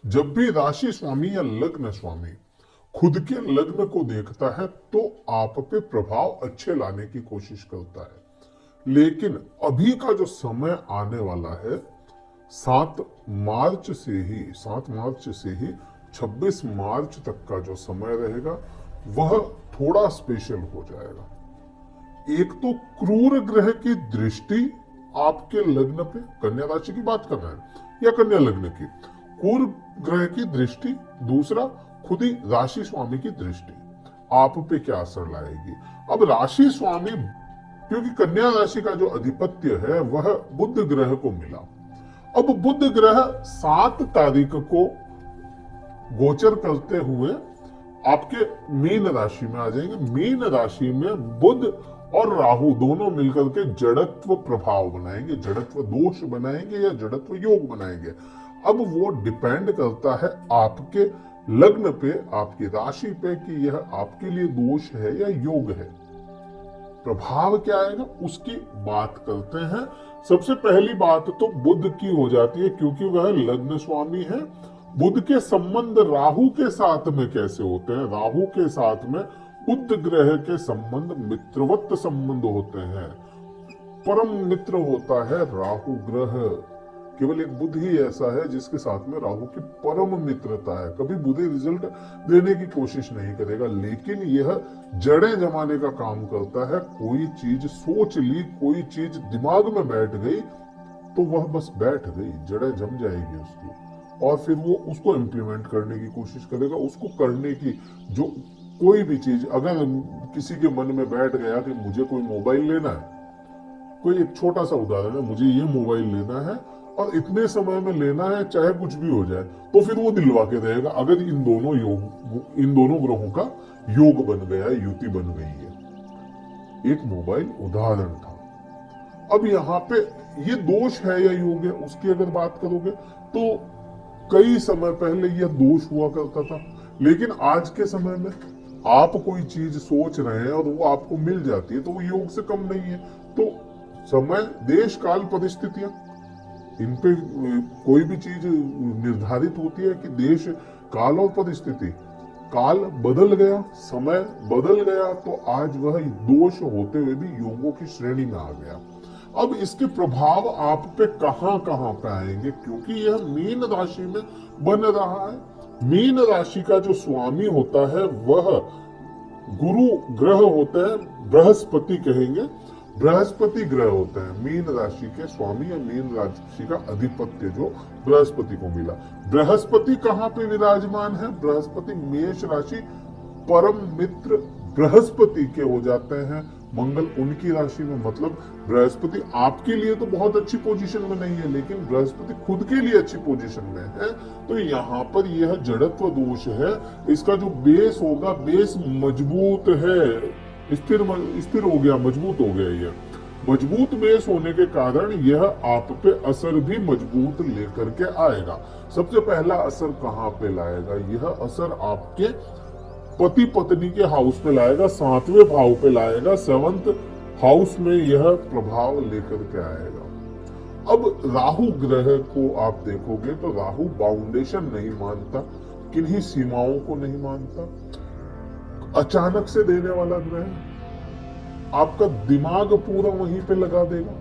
जब भी राशि स्वामी या लग्न स्वामी खुद के लग्न को देखता है तो आप पे प्रभाव अच्छे लाने की कोशिश करता है। लेकिन अभी का जो समय आने वाला है, 7 मार्च से ही 26 मार्च तक का जो समय रहेगा वह थोड़ा स्पेशल हो जाएगा। एक तो क्रूर ग्रह की दृष्टि आपके लग्न पे, कन्या राशि की बात कर रहे हैं या कन्या लग्न की, क्रूर ग्रह की दृष्टि, दूसरा खुद ही राशि स्वामी की दृष्टि आप पे क्या असर लाएगी। अब राशि स्वामी, क्योंकि कन्या राशि का जो अधिपत्य है वह बुध ग्रह को मिला। अब बुध ग्रह 7 तारीख को गोचर करते हुए आपके मीन राशि में आ जाएंगे। मीन राशि में बुध और राहु दोनों मिलकर के जड़त्व प्रभाव बनाएंगे, जड़त्व दोष बनाएंगे या जड़त्व योग बनाएंगे। अब वो डिपेंड करता है आपके लग्न पे, आपकी राशि पे कि यह आपके लिए दोष है या योग है। प्रभाव क्या आएगा उसकी बात करते हैं। सबसे पहली बात तो बुध की हो जाती है, क्योंकि वह लग्न स्वामी है। बुध के संबंध राहु के साथ में कैसे होते हैं? राहु के साथ में बुध ग्रह के संबंध मित्रवत संबंध होते हैं। परम मित्र होता है राहु ग्रह। केवल एक बुध ही ऐसा है जिसके साथ में राहु की परम मित्रता है। कभी बुरे रिजल्ट देने की कोशिश नहीं करेगा, लेकिन यह जड़ें जमाने का काम करता है। कोई चीज सोच ली, कोई चीज दिमाग में बैठ गई तो वह बस बैठ गई, जड़ें जम जाएगी उसकी, और फिर वो उसको इम्प्लीमेंट करने की कोशिश करेगा। उसको करने की जो कोई भी चीज अगर किसी के मन में बैठ गया कि मुझे कोई मोबाइल लेना है, कोई एक छोटा सा उदाहरण है, मुझे ये मोबाइल लेना है और इतने समय में लेना है चाहे कुछ भी हो जाए, तो फिर वो दिलवा के देगा। अगर इन दोनों ग्रहों का योग बन गया है, युति बन गई है। एक मोबाइल उदाहरण था। अब यहाँ पे ये दोष है या योग है उसकी अगर बात करोगे तो कई समय पहले यह दोष हुआ करता था, लेकिन आज के समय में आप कोई चीज सोच रहे हैं और वो आपको मिल जाती है तो वो योग से कम नहीं है। तो समय, देश, काल, परिस्थितियां, इन पे कोई भी चीज निर्धारित होती है कि देश, काल और परिस्थिति। काल बदल गया, समय बदल गया, तो आज वह दोष होते हुए भी योगों की श्रेणी में आ गया। अब इसके प्रभाव आप पे कहां कहां पे आएंगे, क्योंकि यह मीन राशि में बन रहा है। मीन राशि का जो स्वामी होता है वह गुरु ग्रह होता है, बृहस्पति कहेंगे, बृहस्पति ग्रह होता है मीन राशि के स्वामी या मीन राशि का अधिपत्य जो बृहस्पति को मिला। बृहस्पति कहां पे विराजमान है? बृहस्पति मेष राशि, परम मित्र बृहस्पति के हो जाते हैं मंगल उनकी राशि में। मतलब बृहस्पति आपके लिए तो बहुत अच्छी पोजीशन में नहीं है, लेकिन बृहस्पति खुद के लिए अच्छी पोजीशन में है। तो यहाँ पर यह जड़त्व दोष है। इसका जो बेस होगा, बेस मजबूत है, स्थिर हो गया, मजबूत हो गया। यह मजबूत बेस होने के कारण यह आप पे असर भी मजबूत लेकर के आएगा। सबसे पहला असर कहाँ पे लाएगा? यह असर आपके पति पत्नी के हाउस पे लाएगा, 7वें भाव पे लाएगा, 7th हाउस में यह प्रभाव लेकर के आएगा। अब राहु ग्रह को आप देखोगे तो राहु बाउंडेशन नहीं मानता, किन्हीं सीमाओं को नहीं मानता, अचानक से देने वाला ग्रह। आपका दिमाग पूरा वहीं पे लगा देगा।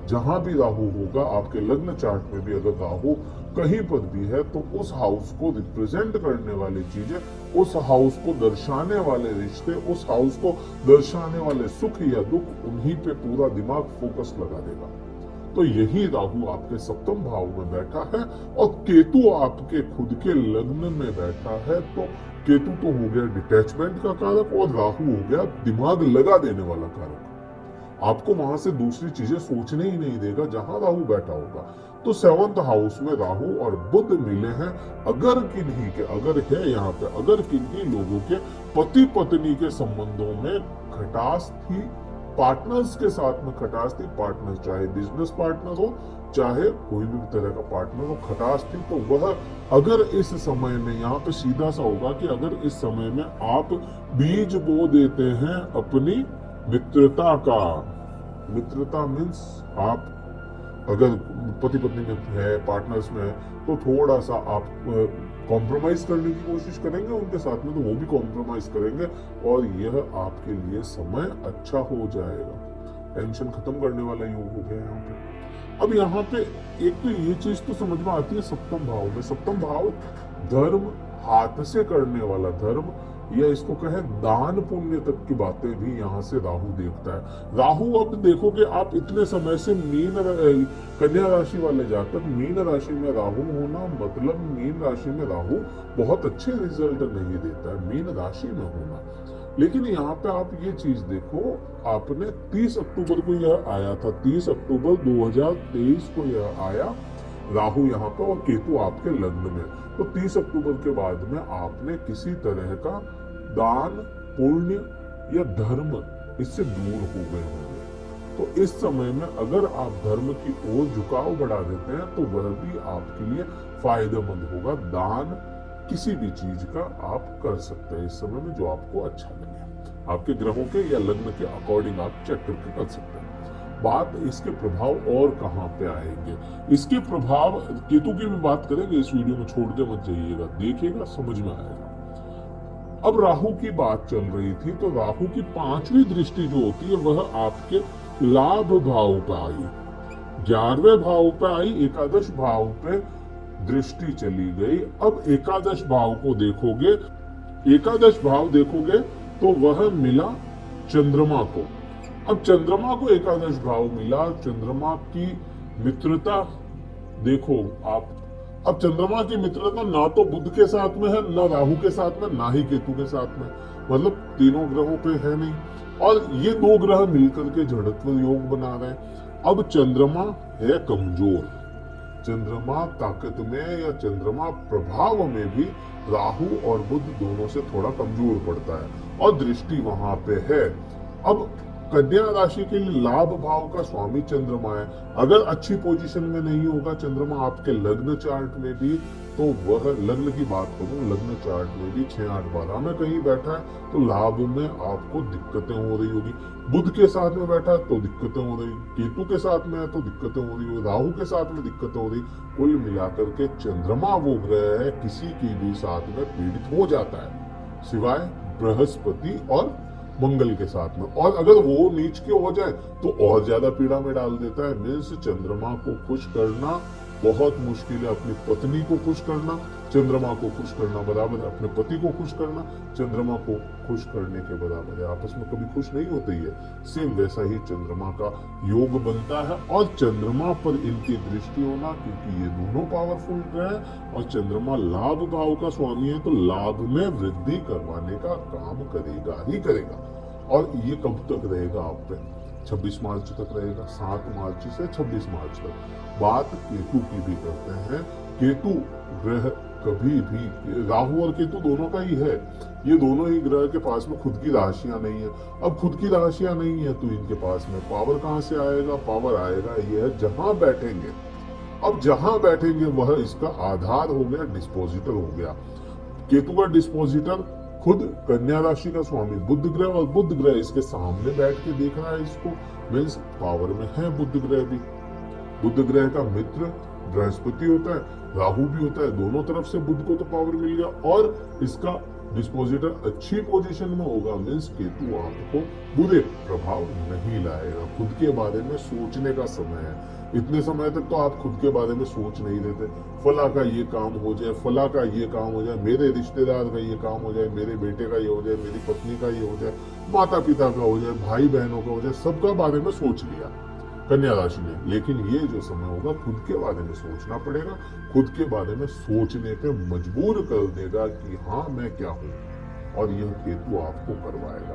जहां भी राहु होगा, आपके लग्न चार्ट में भी अगर राहु कहीं पर भी है तो उस हाउस को रिप्रेजेंट करने वाली चीजें, उस हाउस को दर्शाने वाले रिश्ते, उस हाउस को दर्शाने वाले सुख या दुख, उन्हीं पे पूरा दिमाग फोकस लगा देगा। तो यही राहु आपके 7वें भाव में बैठा है और केतु आपके खुद के लग्न में बैठा है। तो केतु तो हो गया डिटैचमेंट का कारक और राहु हो गया दिमाग लगा देने वाला कारक। आपको वहां से दूसरी चीजें सोचने ही नहीं देगा जहां राहु बैठा होगा। तो 7th हाउस में राहु और बुध मिले हैं। अगर किन्हीं के, अगर है यहाँ पे, अगर किन्हीं लोगों के पति पत्नी के संबंधों में खटास थी, पार्टनर्स के साथ में खटास थी, पार्टनर चाहे बिजनेस पार्टनर हो चाहे कोई भी तरह का पार्टनर हो, खटास थी, तो वह अगर इस समय में, यहाँ पे सीधा सा होगा कि अगर इस समय में आप बीज बो देते हैं अपनी मित्रता का, मित्रता मीन्स आप अगर पति पत्नी में है, पार्टनर्स में है, तो थोड़ा सा आप कॉम्प्रोमाइज करने की कोशिश करेंगे उनके साथ में, तो वो भी कॉम्प्रोमाइज करेंगे और यह आपके लिए समय अच्छा हो जाएगा। टेंशन खत्म करने वाला योग हो गया यहाँ पे। अब यहाँ पे एक तो ये चीज तो समझ में आती है सप्तम भाव में। सप्तम भाव धर्म, हाथ से करने वाला धर्म, या इसको कहे दान पुण्य तक की बातें भी यहाँ से राहु देखता है। राहु, अब देखोगे आप इतने समय से कन्या राशि वाले जातक, मीन राशि में राहु होना मतलब मीन राशि में राहु बहुत अच्छे रिजल्ट नहीं देता है, मीन राशि में होना। लेकिन यहाँ पे आप ये चीज देखो, आपने 30 अक्टूबर को यह आया था, 30 अक्टूबर 2023 को यह आया राहु यहाँ पे और केतु आपके लग्न में। तो 30 अक्टूबर के बाद में आपने किसी तरह का दान पुण्य या धर्म इससे दूर हो गए होंगे। तो इस समय में अगर आप धर्म की ओर झुकाव बढ़ा देते हैं तो वह भी आपके लिए फायदेमंद होगा। दान किसी भी चीज का आप कर सकते हैं इस समय में, जो आपको अच्छा लगे, आपके ग्रहों के या लग्न के अकॉर्डिंग आप चेक करके कर सकते हैं। बात इसके प्रभाव और कहां पे आएंगे, इसके प्रभाव केतु की भी बात करेंगे इस वीडियो में, छोड़ के मत जाइएगा, देखिएगा समझ में आएगा। अब राहु की बात चल रही थी, तो राहु की 5वीं दृष्टि जो होती है वह आपके लाभ भाव पे आई, 11वें भाव पे आई, एकादश भाव पे दृष्टि चली गई। अब एकादश भाव को देखोगे, एकादश भाव देखोगे तो वह मिला चंद्रमा को। अब चंद्रमा को एकादश भाव मिला, चंद्रमा की मित्रता देखो आप। अब चंद्रमा की मित्रता ना तो बुध के साथ में है, ना राहु के साथ में, ना ही केतु के साथ में, मतलब तीनों ग्रहों पे है नहीं। और ये दो ग्रह मिलकर के जड़त्व योग बना रहे हैं। अब चंद्रमा है कमजोर, चंद्रमा ताकत में या चंद्रमा प्रभाव में भी राहु और बुध दोनों से थोड़ा कमजोर पड़ता है और दृष्टि वहां पे है। अब कन्या राशि के लिए लाभ भाव का स्वामी चंद्रमा है। अगर अच्छी पोजीशन में नहीं होगा चंद्रमा आपके लग्न चार्ट में भी, तो वह लग्न की बात करूं, लग्न चार्ट में भी 6, 8, 12 में कहीं बैठा है तो लाभ में आपको दिक्कतें हो रही होगी। बुध के साथ में बैठा है तो दिक्कतें हो रही, केतु के साथ में है तो दिक्कतें हो रही, राहु के साथ में दिक्कतें हो रही। कुल मिलाकर के चंद्रमा वो ग्रह है किसी की भी साथ में पीड़ित हो जाता है, सिवाय बृहस्पति और मंगल के साथ में। और अगर वो नीच के हो जाए तो और ज्यादा पीड़ा में डाल देता है। मीन्स चंद्रमा को खुश करना बहुत मुश्किल है। अपनी पत्नी को खुश करना, चंद्रमा को खुश करना बराबर है अपने पति को खुश करना, चंद्रमा को खुश करने के बराबर है। आपस में कभी खुश नहीं होते ही है। सेम वैसा ही चंद्रमा का योग बनता है और चंद्रमा पर इनकी दृष्टि होना, क्योंकि ये दोनों पावरफुल ग्रह है और चंद्रमा लाभ भाव का स्वामी है, तो लाभ में वृद्धि करवाने का काम करेगा ही करेगा। और ये कब तक रहेगा आप पे? 26 मार्च तक रहेगा, 7 मार्च से 26 मार्च तक। बात केतु की भी करते हैं। केतु ग्रह कभी भी, राहु और केतु दोनों का ही है, ये दोनों ही ग्रह के पास में खुद की राशियां नहीं है। अब खुद की राशियां नहीं है तो इनके पास में पावर कहां से आएगा? पावर आएगा ये है जहां बैठेंगे। अब जहां बैठेंगे वह इसका आधार हो गया, डिस्पोजिटर हो गया। केतु का डिस्पोजिटर खुद कन्या राशि का स्वामी बुध ग्रह, और बुध ग्रह इसके सामने बैठ के देख रहा है इसको, मीन्स पावर में है बुध ग्रह भी। बुध ग्रह का मित्र बृहस्पति होता है, राहु भी होता है, दोनों तरफ से बुध को तो पावर मिल गया और इसका डिस्पोजिटर अच्छी पोजीशन में होगा। मीन्स केतु आपको बुरे प्रभाव नहीं लाएगा। खुद के बारे में सोचने का समय है। इतने समय तक तो आप खुद के बारे में सोच नहीं देते, फला का ये काम हो जाए, फला का ये काम हो जाए, मेरे रिश्तेदार का ये काम हो जाए, मेरे बेटे का ये हो जाए, मेरी पत्नी का ये हो जाए, माता पिता का हो जाए, भाई बहनों का हो जाए, सबका बारे में सोच लिया कन्या राशि ने। लेकिन ये जो समय होगा खुद के बारे में सोचना पड़ेगा, खुद के बारे में सोचने पे मजबूर कर देगा कि हाँ मैं क्या हूँ, और यह केतु आपको करवाएगा।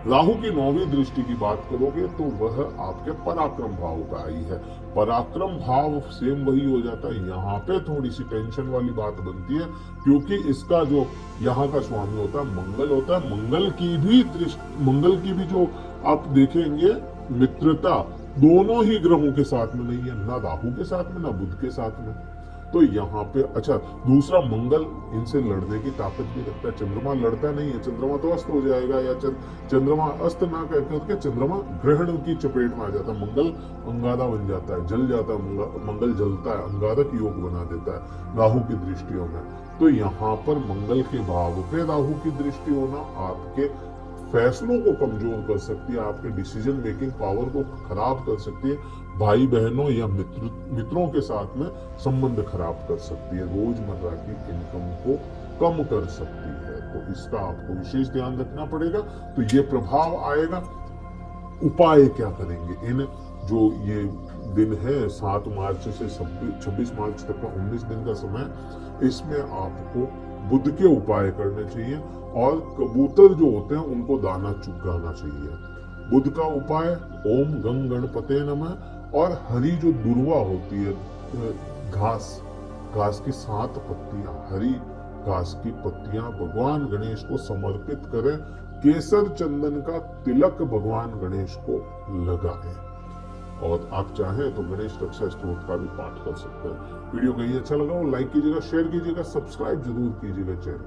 राहु की 9वीं दृष्टि की बात करोगे तो वह आपके पराक्रम भाव का आई है। पराक्रम भाव सेम वही हो जाता है। यहाँ पे थोड़ी सी टेंशन वाली बात बनती है, क्योंकि इसका जो यहाँ का स्वामी होता है मंगल होता है। मंगल की भी जो आप देखेंगे मित्रता दोनों ही ग्रहों के साथ में नहीं है, ना राहु के साथ में ना बुध के साथ में। तो यहाँ पे अच्छा, दूसरा मंगल इनसे लड़ने की ताकत भी रखता है। चंद्रमा लड़ता नहीं है, चंद्रमा तो अस्त हो जाएगा, या चंद्रमा अस्त ना करके चंद्रमा ग्रहण की चपेट में आ जाता है, मंगल अंगारा बन जाता है, जल जाता है, मंगल जलता है, अंगारक योग बना देता है राहु की दृष्टियों में। तो यहाँ पर मंगल के भाव पे राहु की दृष्टि होना आपके फैसलों को कमजोर कर सकती है, आपके डिसीजन मेकिंग पावर को खराब कर सकती है, भाई बहनों या मित्रों के साथ में संबंध खराब कर सकती है, रोजमर्रा की इनकम को कम कर सकती है। तो इसका आपको विशेष ध्यान रखना पड़ेगा। तो ये प्रभाव आएगा। उपाय क्या करेंगे इन जो ये दिन है 7 मार्च से 26 मार्च तक का 19 दिन का समय, इसमें आपको बुध के उपाय करने चाहिए और कबूतर जो होते हैं उनको दाना चुगाना चाहिए। बुध का उपाय ओम गंग गणपते नमः, और हरी जो दुर्वा होती है घास की 7 पत्तियां, हरी घास की पत्तियां भगवान गणेश को समर्पित करें। केसर चंदन का तिलक भगवान गणेश को लगाएं। और आप चाहें तो गणेश रक्षा स्तोत्र का भी पाठ कर सकते हैं। वीडियो कहीं अच्छा लगा हो लाइक कीजिएगा, शेयर कीजिएगा, सब्सक्राइब जरूर कीजिएगा चैनल।